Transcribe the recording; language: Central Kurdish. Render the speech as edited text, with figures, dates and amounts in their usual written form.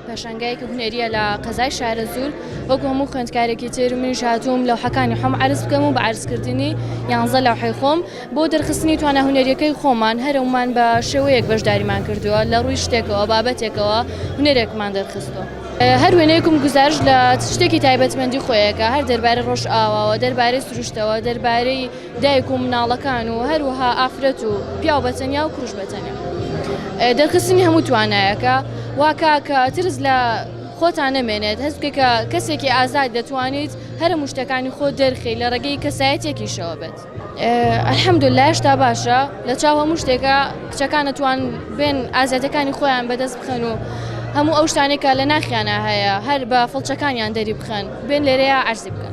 پێشانگایەکی هونەریە لە قەزای شارە زوور وەکو هەموو خوێندکارێکی تر منیش هاتووم لەوحەکانی خۆم عەرز بکەم و بە عەرزکردنی 11 لەوحەی خۆم بۆ دەرخستنی توانە هونەریەکەی خۆمان هەرەومان بە شێوەیەک بەشداریمان کردووە لە ڕووی شتێکەوە بابەتێکەوە هونەرێکمان دەرخستەوە. هەر وێنەیەکم گوزارش لە شتێکی تایبەتمەندی خۆیەکە هەر دەربارەی ڕۆژ ئاواوە دەربارەی سروشتەوە دەربارەی دایک و مناڵەکان و هەروەها ئافرەت و پیاو بەتەنیا و کوڕش بەتەنیا دەرخستنی هەموو توانایەکە واکە کە ترس لە خۆتان نەمێنێت هەست بکە کەسێکی ئازاد دەتوانیت هەر هەموو شتەکانی خۆ دەرخی لە ڕێگەی کەسایەتێکیشەوە بێت. ئەلحەمدولیلا هێشتا باشە لە چاو هەموو شتێکە کچەکان دەتوان بێن ئازادەکانی خۆیان بەدەست بخەن و هەموو ئەو شتانێکە لە ناخیانە هەیە هەر بە فڵچەکانیان دەری بخەن بێن لێرەیە عەرزی بکەن.